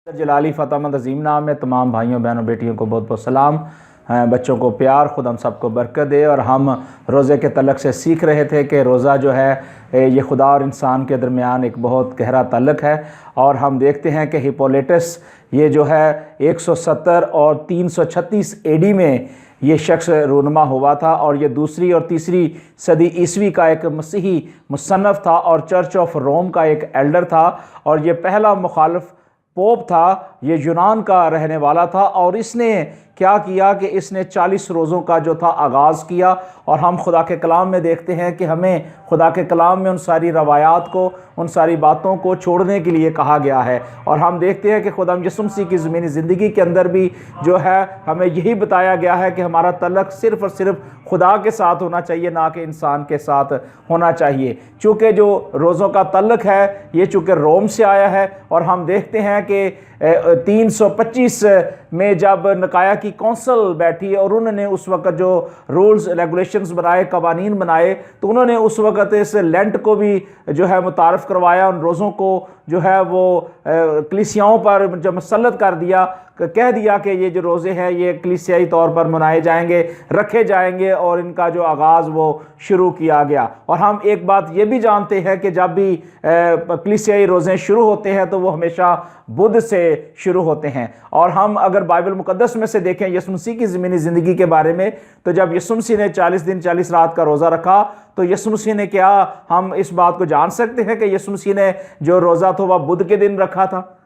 जलाली फ़तामत अज़ीम नाम है। तमाम भाइयों बहनों बेटियों को बहुत बहुत सलाम। बच्चों को प्यार, खुद हम सबको बरकत दे। और हम रोज़े के तल्लुक़ से सीख रहे थे कि रोज़ा जो है ये खुदा और इंसान के दरमियान एक बहुत गहरा तल्लुक़ है। और हम देखते हैं कि हिप्पोलिटस ये जो है 170 और 336 AD में ये शख्स रूनमा हुआ था, और ये दूसरी और तीसरी सदी ईस्वी का एक मसीही मुसन्नफ़ था और चर्च ऑफ रोम का एक एल्डर था। और ये पहला मुखालिफ पोप था, ये यूनान का रहने वाला था। और इसने क्या किया कि इसने 40 रोज़ों का जो था आगाज़ किया। और हम खुदा के कलाम में देखते हैं कि हमें खुदा के कलाम में उन सारी रवायात को, उन सारी बातों को छोड़ने के लिए कहा गया है। और हम देखते हैं कि खुदा यीशु मसीह की ज़मीनी ज़िंदगी के अंदर भी जो है हमें यही बताया गया है कि हमारा तल्लुक़ सिर्फ़ और सिर्फ खुदा के साथ होना चाहिए, ना कि इंसान के साथ होना चाहिए। चूँकि जो रोज़ों का तल्लुक़ है ये चूँकि रोम से आया है। और हम देखते हैं कि 325 में जब नकाया की कौंसल बैठी और उन्होंने उस वक़्त जो रूल्स रेगुलेशंस बनाए, कवानीन बनाए, तो उन्होंने उस वक़्त इस लेंट को भी जो है मुतारफ़ करवाया। उन रोज़ों को जो है वो कलीसियाओं पर जब मुसल्लत कर दिया, कह दिया कि ये जो रोज़े हैं ये कलीसियाई तौर पर मनाए जाएंगे, रखे जाएंगे, और इनका जो आगाज़ वो शुरू किया गया। और हम एक बात ये भी जानते हैं कि जब भी कलीसियाई रोज़े शुरू होते हैं तो वो हमेशा बुध से शुरू होते हैं। और हम अगर बाइबल मुकद्दस में से देखें यीशु मसीह की ज़मीनी ज़िंदगी के बारे में, तो जब यीशु मसीह ने 40 दिन 40 रात का रोज़ा रखा तो यीशु मसीह ने क्या, हम इस बात को जान सकते हैं कि यीशु मसीह ने जो रोज़ा था वह बुध के दिन रखा था?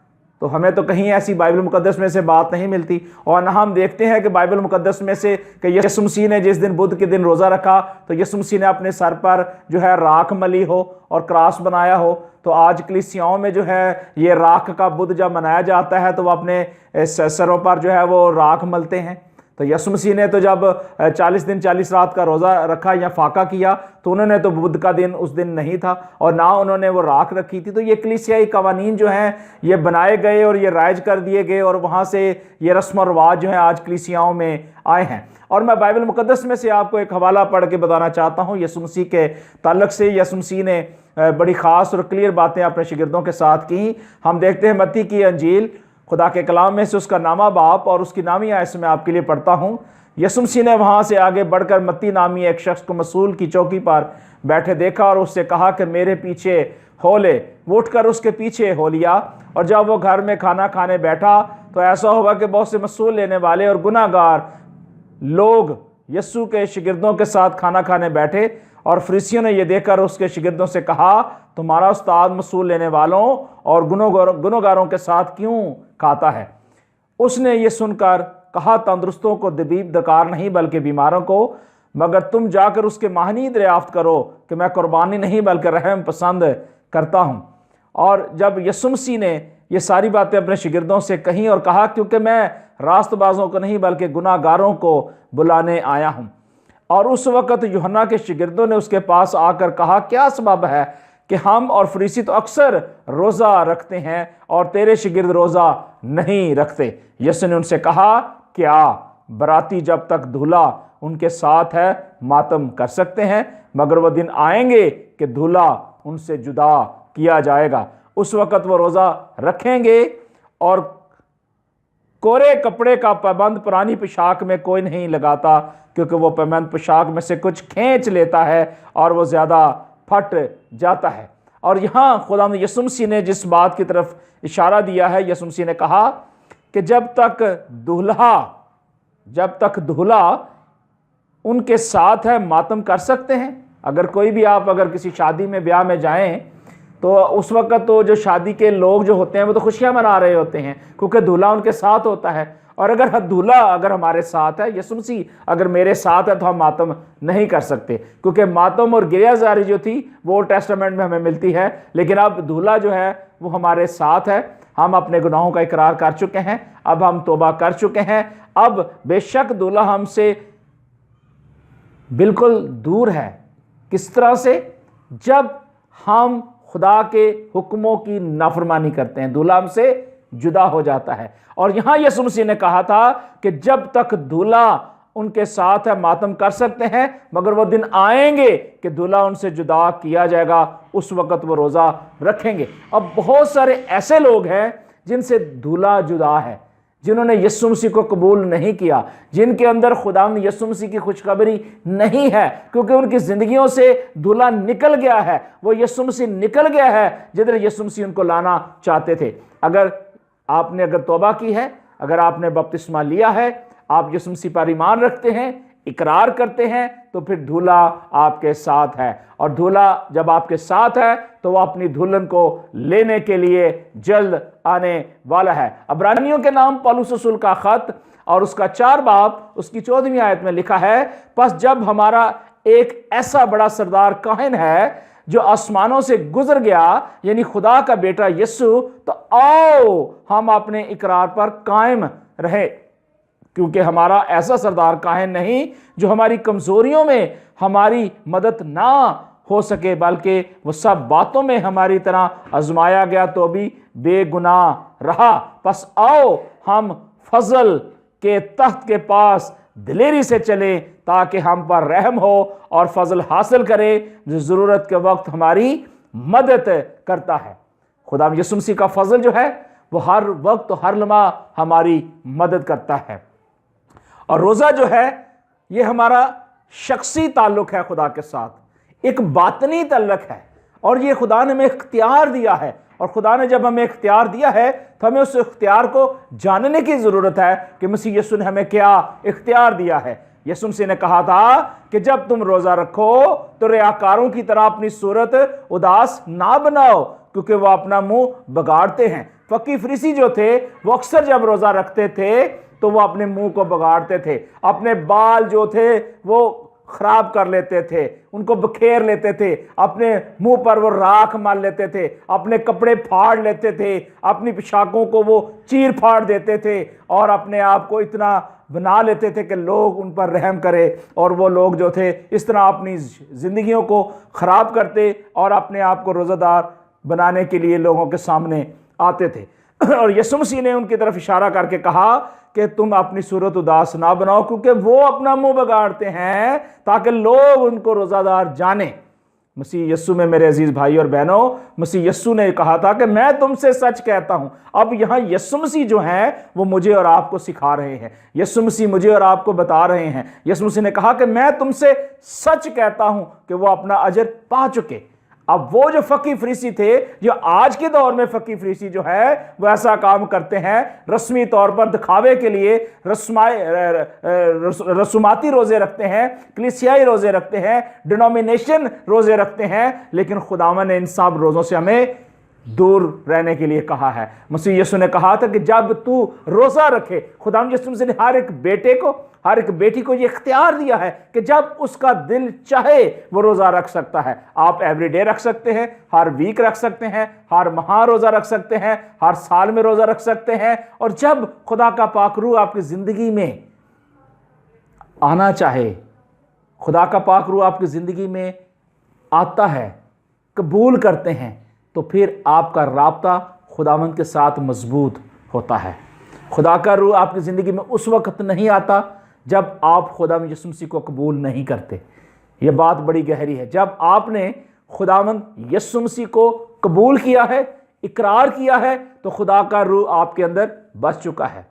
तो हमें तो कहीं ऐसी बाइबल मुकद्दस में से बात नहीं मिलती। और ना हम देखते हैं कि बाइबल मुकद्दस में से कि यीशु मसीह ने जिस दिन बुध के दिन रोज़ा रखा तो यीशु मसीह ने अपने सर पर जो है राख मली हो और क्रॉस बनाया हो। तो आज कलीसियाओं में जो है ये राख का बुध जब मनाया जाता है तो वह अपने सरों पर जो है वो राख मलते हैं। तो यीशु मसीह ने तो जब 40 दिन 40 रात का रोज़ा रखा या फाका किया तो उन्होंने तो बुध का दिन उस दिन नहीं था और ना उन्होंने वो राख रखी थी। तो ये कलीसियाई कवानीन जो हैं ये बनाए गए और ये राइज कर दिए गए, और वहाँ से ये रस्म और रिवाज जो हैं आज कलीसियाओं में आए हैं। और मैं बाइबल मुकद्दस में से आपको एक हवाला पढ़ के बताना चाहता हूँ यीशु मसीह के ताल्लुक़ से। यीशु मसीह ने बड़ी ख़ास और क्लियर बातें अपने शागिर्दों के साथ की। हम देखते हैं मत्ती की अंजील खुदा के कलाम में से उसका नामा बाप और उसकी नामी आयत में आपके लिए पढ़ता हूँ। यीशु मसीह ने वहाँ से आगे बढ़कर मत्ती नामी एक शख्स को मसूल की चौकी पर बैठे देखा और उससे कहा कि मेरे पीछे हो ले। वो उठकर उसके पीछे हो लिया। और जब वो घर में खाना खाने बैठा तो ऐसा हुआ कि बहुत से मसूल लेने वाले और गुनाहगार लोग यीशु के शागिर्दों के साथ खाना खाने बैठे। और फरीसियों ने यह देखकर उसके शागिर्दों से कहा, तुम्हारा उस्ताद मसूल लेने वालों और गुनहगारों के साथ क्यों खाता है? उसने ये सुनकर कहा, तंदुरुस्तों को दबीब दरकार नहीं बल्कि बीमारों को, मगर तुम जाकर उसके माहनी दरियाफ्त करो कि मैं कुर्बानी नहीं बल्कि रहम पसंद करता हूँ। और जब यीशु मसीह ने ये सारी बातें अपने शागिर्दों से कहीं और कहा, क्योंकि मैं रास्तबाजों को नहीं बल्कि गुनाहगारों को बुलाने आया हूँ। और उस वक़्त यूहन्ना के शागिर्दों ने उसके पास आकर कहा, क्या सबब है कि हम और फरीसी तो अक्सर रोज़ा रखते हैं और तेरे शागिर्द रोज़ा नहीं रखते? यीशु ने उनसे कहा, क्या बराती जब तक दूल्हा उनके साथ है मातम कर सकते हैं? मगर वह दिन आएंगे कि दूल्हा उनसे जुदा किया जाएगा। उस वक़्त वो रोज़ा रखेंगे और कोरे कपड़े का पाबंद पुरानी पोशाक में कोई नहीं लगाता, क्योंकि वो पाबंद पोशाक में से कुछ खींच लेता है और वो ज़्यादा फट जाता है। और यहाँ खुदा यीशु मसीह ने जिस बात की तरफ इशारा दिया है, यीशु मसीह ने कहा कि जब तक दूल्हा उनके साथ है मातम कर सकते हैं। अगर कोई भी अगर किसी शादी में ब्याह में जाएं तो उस वक्त तो जो शादी के लोग जो होते हैं वो तो खुशियां मना रहे होते हैं, क्योंकि दूल्हा उनके साथ होता है। और अगर दूल्हा हमारे साथ है, यीशु मसीह अगर मेरे साथ है, तो हम मातम नहीं कर सकते, क्योंकि मातम और गिरियाजारी जो थी वो ओल्ड टेस्टामेंट में हमें मिलती है। लेकिन अब दूल्हा जो है वो हमारे साथ है। हम अपने गुनाहों का इकरार कर चुके हैं, अब हम तौबा कर चुके हैं। अब बेशक दूल्हा हमसे बिल्कुल दूर है। किस तरह से? जब हम खुदा के हुक्मों की नाफरमानी करते हैं, दूल्हा हमसे जुदा हो जाता है। और यहां यीशु मसीह ने कहा था कि जब तक दूल्हा उनके साथ है मातम कर सकते हैं, मगर वो दिन आएंगे कि दूल्हा उनसे जुदा किया जाएगा, उस वक्त वो रोज़ा रखेंगे। अब बहुत सारे ऐसे लोग हैं जिनसे धुला जुदा है, जिन्होंने यीशु मसीह को कबूल नहीं किया, जिनके अंदर खुदावंद यीशु मसीह की खुशखबरी नहीं है, क्योंकि उनकी ज़िंदगियों से धुला निकल गया है, वो यीशु मसीह निकल गया है जिधर यीशु मसीह उनको लाना चाहते थे। अगर तौबा की है, अगर आपने बपतिस्मा लिया है, आप यीशु मसीह पर ईमान रखते हैं, इकरार करते हैं, तो फिर धूला आपके साथ है। और धूला जब आपके साथ है तो वह अपनी दुल्हन को लेने के लिए जल्द आने वाला है। इब्रानियों के नाम पौलुस रसूल का खत और उसका 4 बाब उसकी 14वीं आयत में लिखा है, बस जब हमारा एक ऐसा बड़ा सरदार काहिन है जो आसमानों से गुजर गया, यानी खुदा का बेटा यीशु, तो आओ हम अपने इकरार पर कायम रहे, क्योंकि हमारा ऐसा सरदार काहिन नहीं जो हमारी कमजोरियों में हमारी मदद ना हो सके, बल्कि वो सब बातों में हमारी तरह आजमाया गया तो भी बेगुनाह रहा। बस आओ हम फजल के तख्त के पास दिलेरी से चले, ताकि हम पर रहम हो और फजल हासिल करे जो ज़रूरत के वक्त हमारी मदद करता है। खुदा यीशु मसीह का फजल जो है वो हर वक्त हर लम्हा हमारी मदद करता है। और रोज़ा जो है ये हमारा शख्सी ताल्लुक है खुदा के साथ, एक बातनी ताल्लुक है, और ये खुदा ने हमें इख्तियार दिया है। और खुदा ने जब हमें इख्तियार दिया है तो हमें उस इख्तियार को जानने की ज़रूरत है कि मसीह यीशु ने हमें क्या इख्तियार दिया है। यीशु मसीह ने कहा था कि जब तुम रोज़ा रखो तो रियाकारों की तरह अपनी सूरत उदास ना बनाओ, क्योंकि वह अपना मुंह बगाड़ते हैं। फकी फरीसी जो थे वो अक्सर जब रोज़ा रखते थे तो वो अपने मुंह को बगाड़ते थे, अपने बाल जो थे वो खराब कर लेते थे, उनको बखेर लेते थे, अपने मुंह पर वो राख मार लेते थे, अपने कपड़े फाड़ लेते थे, अपनी पोशाकों को वो चीर फाड़ देते थे, और अपने आप को इतना बना लेते थे कि लोग उन पर रहम करे। और वो लोग जो थे इस तरह अपनी ज़िंदगियों को ख़राब करते और अपने आप को रोज़ादार बनाने के लिए लोगों के सामने आते थे। और यीशु मसीह ने उनकी तरफ इशारा करके कहा कि तुम अपनी सूरत उदास ना बनाओ, क्योंकि वो अपना मुंह बगाड़ते हैं ताकि लोग उनको रोज़ादार जाने। मसीह यस्सु में मेरे अजीज भाई और बहनों, मसीह यस्सु ने कहा था कि मैं तुमसे सच कहता हूं। अब यहां यस्सु मसीह जो हैं वो मुझे और आपको सिखा रहे हैं, यस्सु मसीह मुझे और आपको बता रहे हैं। यस्सु मसीह ने कहा कि मैं तुमसे सच कहता हूं कि वो अपना अजर पा चुके। अब वो जो फकी फरीसी थे, जो आज के दौर में फकी फरीसी जो है वो ऐसा काम करते हैं, रस्मी तौर पर दिखावे के लिए रसूमाती रोजे रखते हैं, कलीसियाई रोजे रखते हैं, डिनोमिनेशन रोजे रखते हैं, लेकिन खुदावन ने इन सब रोजों से हमें दूर रहने के लिए कहा है। मसीह यीशु ने कहा था कि जब तू रोजा रखे, खुदावन यीशु ने हर एक बेटे को, हर एक बेटी को ये इख्तियार दिया है कि जब उसका दिल चाहे वो रोज़ा रख सकता है। आप एवरीडे रख सकते हैं, हर वीक रख सकते हैं, हर माह रोज़ा रख सकते हैं, हर साल में रोज़ा रख सकते हैं। और जब खुदा का पाक रूह आपकी ज़िंदगी में आना चाहे, खुदा का पाक रूह आपकी ज़िंदगी में आता है, कबूल करते हैं, तो फिर आपका राब्ता खुदावंद के साथ मजबूत होता है। खुदा का रूह आपकी ज़िंदगी में उस वक्त नहीं आता जब आप खुदावंद यीशु मसीह को कबूल नहीं करते। यह बात बड़ी गहरी है। जब आपने खुदावंद यीशु मसीह को कबूल किया है, इकरार किया है, तो खुदा का रूह आपके अंदर बस चुका है।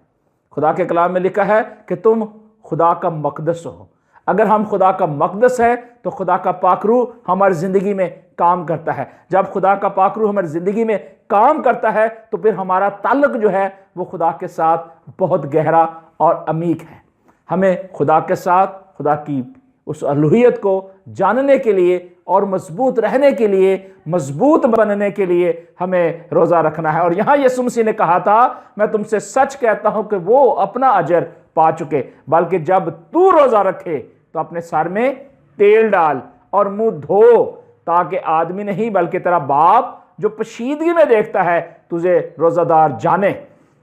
खुदा के कलाम में लिखा है कि तुम खुदा का मकदस हो। अगर हम खुदा का मकदस है तो खुदा का पाक रूह हमारी ज़िंदगी में काम करता है। जब खुदा का पाक रूह हमारी ज़िंदगी में काम करता है तो फिर हमारा ताल्लुक जो है वो खुदा के साथ बहुत गहरा और अमीक है। हमें खुदा के साथ, खुदा की उस अलूहियत को जानने के लिए और मजबूत रहने के लिए, मजबूत बनने के लिए हमें रोज़ा रखना है। और यहाँ यीशु मसीह ने कहा था, मैं तुमसे सच कहता हूँ कि वो अपना अजर पा चुके। बल्कि जब तू रोज़ा रखे तो अपने सर में तेल डाल और मुंह धो, ताकि आदमी नहीं बल्कि तेरा बाप जो पशीदगी में देखता है तुझे रोज़ादार जाने।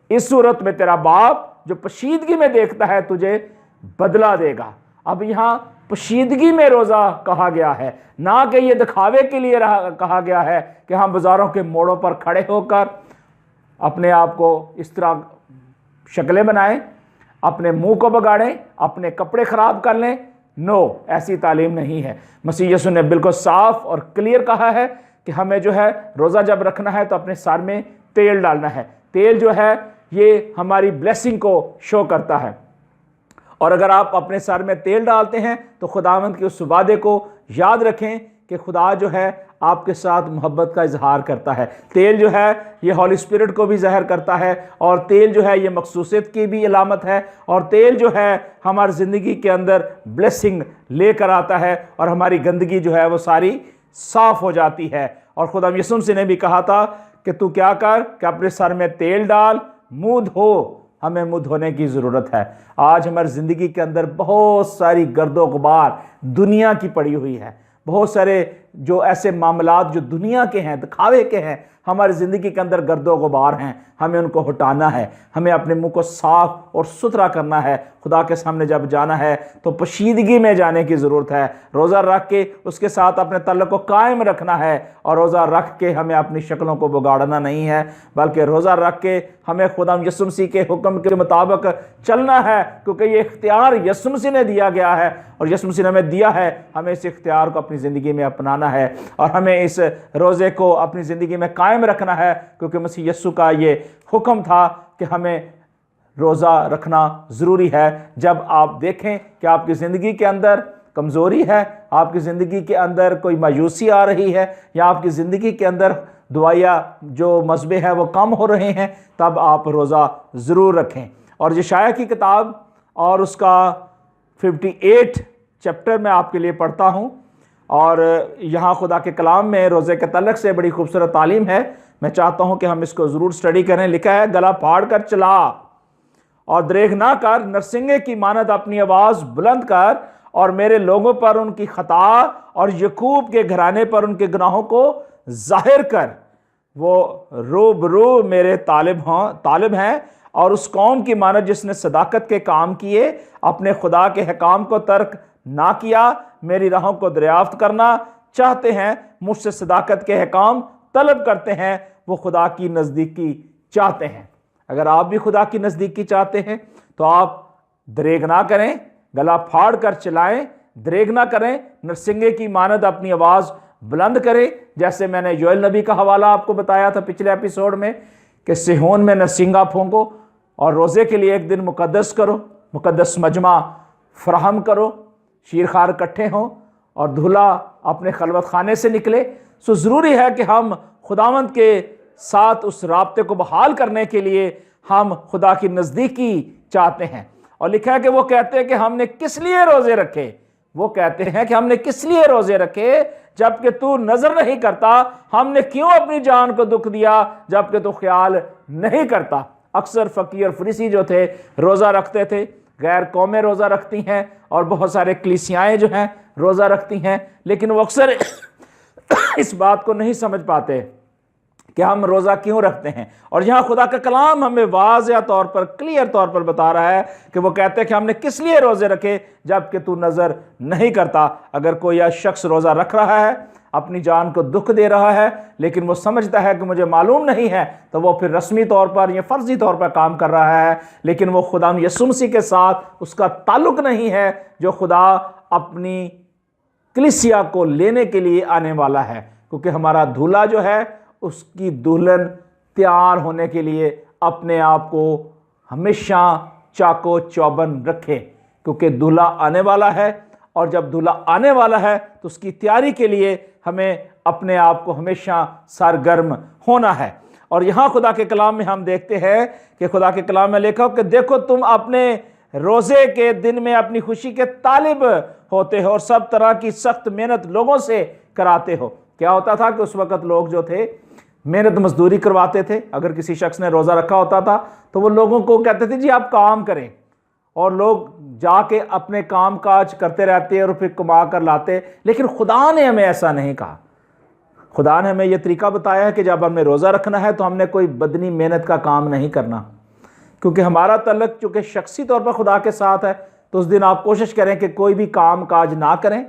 इस सूरत में तेरा बाप जो पशीदगी में देखता है तुझे बदला देगा। अब यहाँ पशीदगी में रोज़ा कहा गया है, ना कि ये दिखावे के लिए कहा गया है कि हम बाज़ारों के मोड़ों पर खड़े होकर अपने आप को इस तरह शक्लें बनाएं, अपने मुंह को बगाड़ें, अपने कपड़े ख़राब कर लें। नो, ऐसी तालीम नहीं है। मसीह यीशु ने बिल्कुल साफ और क्लियर कहा है कि हमें जो है रोज़ा जब रखना है तो अपने सर में तेल डालना है। तेल जो है ये हमारी ब्लेसिंग को शो करता है। और अगर आप अपने सर में तेल डालते हैं तो खुदावंद के उस वादे को याद रखें कि खुदा जो है आपके साथ मोहब्बत का इजहार करता है। तेल जो है ये हॉली स्पिरिट को भी ज़ाहिर करता है, और तेल जो है ये मखसूसियत की भी अलामत है, और तेल जो है हमारी ज़िंदगी के अंदर ब्लेसिंग लेकर आता है, और हमारी गंदगी जो है वो सारी साफ़ हो जाती है। और खुदा यीशु मसीह ने भी कहा था कि तू क्या कर कि अपने सर में तेल डाल, मुँह धो। हमें मुँह धोने की ज़रूरत है। आज हमारी ज़िंदगी के अंदर बहुत सारी गर्दो गुबार दुनिया की पड़ी हुई है, बहुत सारे जो ऐसे मामलात जो दुनिया के हैं, दिखावे के हैं, हमारी ज़िंदगी के अंदर गर्दो गुबार हैं। हमें उनको हटाना है, हमें अपने मुंह को साफ और सुथरा करना है। खुदा के सामने जब जाना है तो पोशीदगी में जाने की ज़रूरत है। रोज़ा रख के उसके साथ अपने तल्लुक़ को कायम रखना है, और रोज़ा रख के हमें अपनी शक्लों को बिगाड़ना नहीं है, बल्कि रोज़ा रख के हमें खुदा यीशु मसीह के हुक्म के मुताबिक चलना है, क्योंकि ये इख्तियार यीशु मसीह ने दिया गया है, और यीशु मसीह ने हमें दिया है। हमें इस इख्तियार को अपनी ज़िंदगी में अपनाना है, और हमें इस रोज़े को अपनी ज़िंदगी में कायम रखना है, क्योंकि मसीह यीशु का ये हुक्म था कि हमें रोज़ा रखना ज़रूरी है। जब आप देखें कि आपकी ज़िंदगी के अंदर कमज़ोरी है, आपकी ज़िंदगी के अंदर कोई मायूसी आ रही है, या आपकी ज़िंदगी के अंदर दुआया जो मज़बे है वो कम हो रहे हैं, तब आप रोज़ा ज़रूर रखें। और यशायाह की किताब और उसका 58 चैप्टर मैं आपके लिए पढ़ता हूँ, और यहाँ खुदा के कलाम में रोज़े के तल्लुक़ से बड़ी खूबसूरत तालीम है। मैं चाहता हूँ कि हम इसको ज़रूर स्टडी करें। लिखा है, गला फाड़ कर चला और द्रेग ना कर, नरसिंगे की मानद अपनी आवाज़ बुलंद कर, और मेरे लोगों पर उनकी खता और यकूब के घराने पर उनके गुनाहों को जाहिर कर। वो रूबरू मेरे तालिब हैं, और उस कौम की मानद जिसने सदाकत के काम किए, अपने खुदा के हकाम को तर्क ना किया, मेरी राहों को दरियाफ्त करना चाहते हैं, मुझसे सदाकत के हकाम तलब करते हैं, वो खुदा की नज़दीकी चाहते हैं। अगर आप भी खुदा की नज़दीकी चाहते हैं तो आप दरेग ना करें, गला फाड़ कर चलाएं, दरेग ना करें, नरसिंगे की मानद अपनी आवाज़ बुलंद करें। जैसे मैंने योएल नबी का हवाला आपको बताया था पिछले एपिसोड में कि सिहोन में नरसिंगा फूंको, और रोज़े के लिए एक दिन मुकद्दस करो, मुकद्दस मजमा फराहम करो, शीरखार इकट्ठे हों, और दूल्हा अपने खलवत खाने से निकले। सो ज़रूरी है कि हम खुदावंद के साथ उस राब्ते को बहाल करने के लिए हम खुदा की नज़दीकी चाहते हैं। और लिखा है कि वो कहते हैं कि हमने किस लिए रोज़े रखे, वो कहते हैं कि हमने किस लिए रोज़े रखे जबकि तू नज़र नहीं करता, हमने क्यों अपनी जान को दुख दिया जबकि तू ख्याल नहीं करता। अक्सर फ़कीर और फरीसी जो थे रोज़ा रखते थे, गैर कौमें रोज़ा रखती हैं, और बहुत सारे कलीसियाएँ जो हैं रोज़ा रखती हैं, लेकिन वो अक्सर इस बात को नहीं समझ पाते कि हम रोज़ा क्यों रखते हैं। और यहाँ खुदा का कलाम हमें वाज़ेह तौर पर, क्लियर तौर पर बता रहा है कि वो कहते हैं कि हमने किस लिए रोज़े रखे जबकि तू नज़र नहीं करता। अगर कोई शख्स रोज़ा रख रहा है, अपनी जान को दुख दे रहा है, लेकिन वो समझता है कि मुझे मालूम नहीं है, तो वो फिर रस्मी तौर पर या फ़र्जी तौर पर काम कर रहा है, लेकिन वो खुदा यीशु मसीह के साथ उसका ताल्लुक़ नहीं है, जो खुदा अपनी कलीसिया को लेने के लिए आने वाला है। क्योंकि हमारा दूल्हा जो है उसकी दुल्हन तैयार होने के लिए अपने आप को हमेशा चाको चौबंद रखे, क्योंकि दूल्हा आने वाला है, और जब दूल्हा आने वाला है तो उसकी तैयारी के लिए हमें अपने आप को हमेशा सरगर्म होना है। और यहाँ खुदा के कलाम में हम देखते हैं कि खुदा के कलाम में लिखा हो कि देखो तुम अपने रोज़े के दिन में अपनी खुशी के तालिब होते हो और सब तरह की सख्त मेहनत लोगों से कराते हो। क्या होता था कि उस वक़्त लोग जो थे मेहनत मजदूरी करवाते थे। अगर किसी शख्स ने रोज़ा रखा होता था तो वो लोगों को कहते थे जी आप काम करें, और लोग जाके अपने काम काज करते रहते और फिर कमा कर लाते। लेकिन खुदा ने हमें ऐसा नहीं कहा। खुदा ने हमें यह तरीका बताया है कि जब हमें रोज़ा रखना है तो हमने कोई बदनी मेहनत का काम नहीं करना, क्योंकि हमारा तल्लुक़ चूँकि शख्सी तौर पर खुदा के साथ है। तो उस दिन आप कोशिश करें कि कोई भी काम काज ना करें,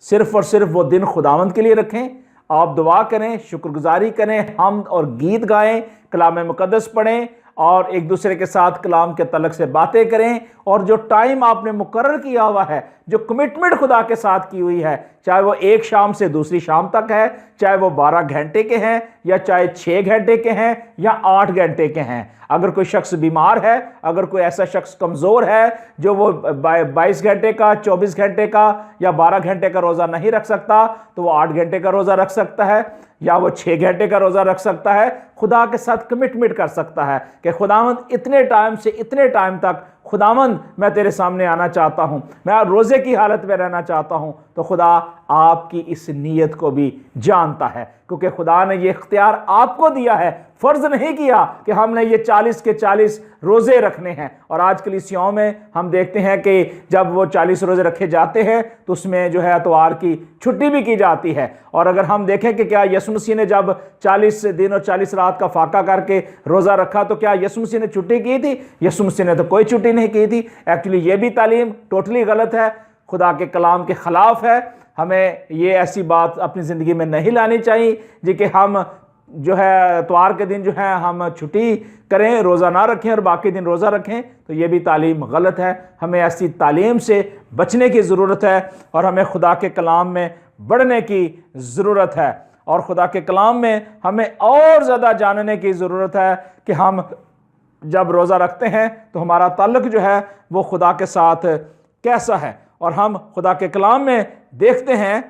सिर्फ़ और सिर्फ वो दिन खुदावंद के लिए रखें। आप दुआ करें, शुक्रगुजारी करें, हम्द और गीत गाएं, कलाम मुक़द्दस पढ़ें, और एक दूसरे के साथ कलाम के तलक से बातें करें, और जो टाइम आपने मुकर्रर किया हुआ है, जो कमिटमेंट खुदा के साथ की हुई है, चाहे वो एक शाम से दूसरी शाम तक है, चाहे वो 12 घंटे के हैं या चाहे 6 घंटे के हैं या 8 घंटे के हैं। अगर कोई शख्स बीमार है, अगर कोई ऐसा शख्स कमज़ोर है जो वो 22 घंटे का, 24 घंटे का या 12 घंटे का रोज़ा नहीं रख सकता, तो वो 8 घंटे का रोज़ा रख सकता है या वो 6 घंटे का रोज़ा रख सकता है। खुदा के साथ कमिटमेंट कर सकता है कि खुदावंद इतने टाइम से इतने टाइम तक खुदावंद मैं तेरे सामने आना चाहता हूँ, मैं रोज़े की हालत में रहना चाहता हूँ। तो खुदा आपकी इस नीयत को भी जानता है, क्योंकि खुदा ने ये इख्तियार आपको दिया है। फ़र्ज नहीं किया कि हमने ये 40 के 40 रोज़े रखने हैं। और आज कलीसियाओं में हम देखते हैं कि जब वो 40 रोज़े रखे जाते हैं तो उसमें जो है इतवार की छुट्टी भी की जाती है। और अगर हम देखें कि क्या यीशु मसीह ने जब 40 दिन और 40 रात का फाका करके रोज़ा रखा, तो क्या यीशु मसीह ने छुट्टी की थी? यीशु मसीह ने तो कोई छुट्टी नहीं की थी। एक्चुअली ये भी तालीम टोटली गलत है, खुदा के कलाम के ख़िलाफ़ है। हमें ये ऐसी बात अपनी ज़िंदगी में नहीं लानी चाहिए जी कि हम जो है इतवार के दिन जो है हम छुट्टी करें, रोज़ा ना रखें और बाकी दिन रोज़ा रखें। तो ये भी तालीम गलत है। हमें ऐसी तालीम से बचने की ज़रूरत है और हमें खुदा के कलाम में बढ़ने की ज़रूरत है। और खुदा के कलाम में हमें और ज़्यादा जानने की ज़रूरत है कि हम जब रोज़ा रखते हैं तो हमारा ताल्लुक़ जो है वो खुदा के साथ कैसा है। और हम खुदा के कलाम में देखते हैं,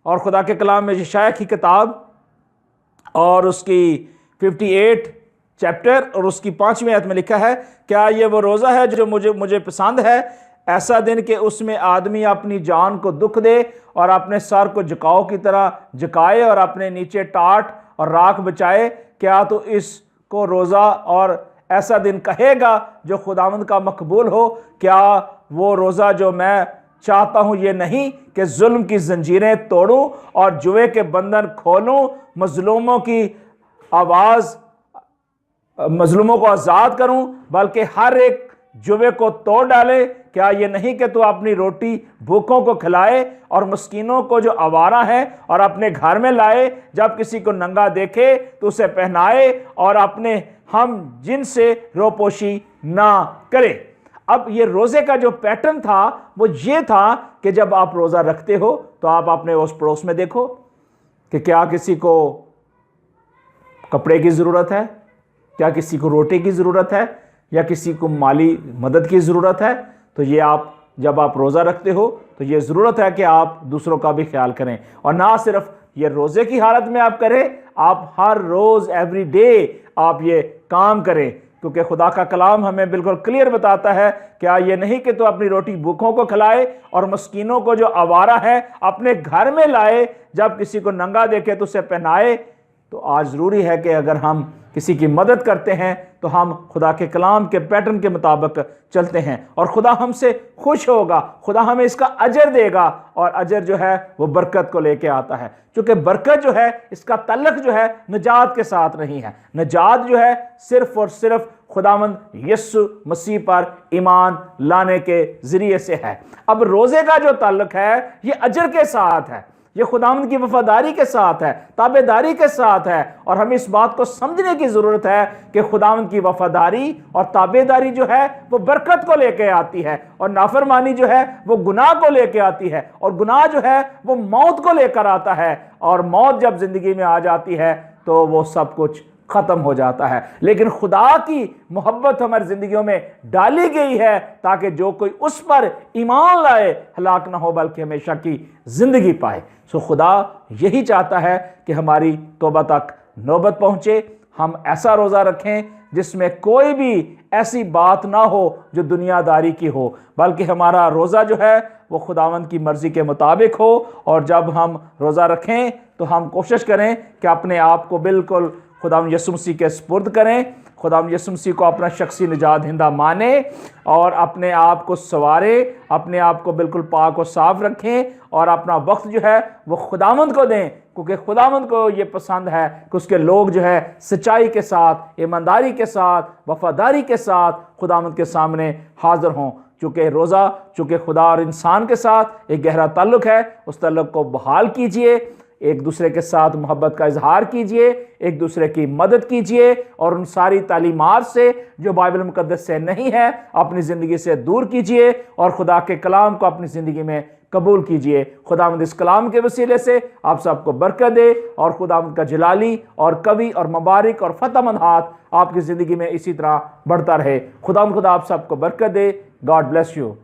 और खुदा के कलाम में यशायाह की किताब और उसकी 58 चैप्टर और उसकी 5वीं आयत में लिखा है, क्या ये वो रोज़ा है जो मुझे पसंद है, ऐसा दिन कि उसमें आदमी अपनी जान को दुख दे और अपने सर को झुकाओ की तरह झुकाए और अपने नीचे टाट और राख बचाए। क्या तो इसको रोज़ा और ऐसा दिन कहेगा जो खुदावंद का मकबूल हो? क्या वो रोज़ा जो मैं चाहता हूं ये नहीं कि जुल्म की जंजीरें तोड़ूं और जुए के बंधन खोलूं, मजलूमों की आवाज़, मजलूमों को आज़ाद करूं, बल्कि हर एक जुए को तोड़ डाले? क्या ये नहीं कि तू अपनी रोटी भूखों को खिलाए और मस्कीनों को जो आवारा है और अपने घर में लाए? जब किसी को नंगा देखे तो उसे पहनाए और अपने हम जिनसे रोपोशी ना करे। अब ये रोज़े का जो पैटर्न था वो ये था कि जब आप रोज़ा रखते हो तो आप अपने उस पड़ोस में देखो कि क्या किसी को कपड़े की ज़रूरत है, क्या किसी को रोटी की ज़रूरत है, या किसी को माली मदद की ज़रूरत है। तो ये आप जब आप रोज़ा रखते हो तो ये ज़रूरत है कि आप दूसरों का भी ख्याल करें। और ना सिर्फ ये रोज़े की हालत में आप करें, आप हर रोज़ एवरी डे आप ये काम करें, क्योंकि खुदा का कलाम हमें बिल्कुल क्लियर बताता है, क्या ये नहीं कि तो अपनी रोटी भूखों को खिलाए और मस्कीनों को जो आवारा है अपने घर में लाए, जब किसी को नंगा देखे तो उसे पहनाए। तो आज ज़रूरी है कि अगर हम किसी की मदद करते हैं तो हम खुदा के कलाम के पैटर्न के मुताबिक चलते हैं और खुदा हमसे खुश होगा, खुदा हमें इसका अजर देगा। और अजर जो है वो बरकत को लेके आता है, क्योंकि बरकत जो है इसका तल्लक जो है नजात के साथ नहीं है। नजात जो है सिर्फ और सिर्फ खुदावंद यीशु मसीह पर ईमान लाने के ज़रिए से है। अब रोज़े का जो ताल्लुक है ये अजर के साथ है, ये खुदावंद की वफादारी के साथ है, ताबेदारी के साथ है। और हमें इस बात को समझने की ज़रूरत है कि खुदावंद की वफादारी और ताबेदारी जो है वो बरकत को लेके आती है, और नाफरमानी जो है वो गुनाह को लेके आती है, और गुनाह जो है वो मौत को लेकर आता है। और मौत जब ज़िंदगी में आ जाती है तो वो सब कुछ ख़त्म हो जाता है। लेकिन खुदा की मोहब्बत हमारी ज़िंदगियों में डाली गई है ताकि जो कोई उस पर ईमान लाए हलाक ना हो बल्कि हमेशा की ज़िंदगी पाए। सो खुदा यही चाहता है कि हमारी तौबा तक नौबत पहुँचे, हम ऐसा रोज़ा रखें जिसमें कोई भी ऐसी बात ना हो जो दुनियादारी की हो, बल्कि हमारा रोज़ा जो है वो खुदावंद की मर्ज़ी के मुताबिक हो। और जब हम रोज़ा रखें तो हम कोशिश करें कि अपने आप को बिल्कुल खुदावंद यीशु मसीह के सुपुर्द करें, खुदावंद यीशु मसीह को अपना शख्सी निजात हिंदा माने और अपने आप को संवारें, अपने आप को बिल्कुल पाक और साफ रखें और अपना वक्त जो है वो खुदावंद को दें, क्योंकि खुदावंद को ये पसंद है कि उसके लोग जो है सच्चाई के साथ, ईमानदारी के साथ, वफादारी के साथ खुदावंद के सामने हाजिर हों। चूँकि रोज़ा चूँकि खुदा और इंसान के साथ एक गहरा ताल्लुक़ है, उस ताल्लुक़ को बहाल कीजिए। एक दूसरे के साथ मोहब्बत का इजहार कीजिए, एक दूसरे की मदद कीजिए और उन सारी तालीमात से जो बाइबल मुकद्दस से नहीं है अपनी ज़िंदगी से दूर कीजिए और खुदा के कलाम को अपनी ज़िंदगी में कबूल कीजिए। खुदावंद इस कलाम के वसीले से आप सबको बरकत दे और खुदावंद का जलाली और कवि और मुबारक और फतहमंद हाथ आपकी ज़िंदगी में इसी तरह बढ़ता रहे। खुदा आप सबको बरकत दे। God bless you.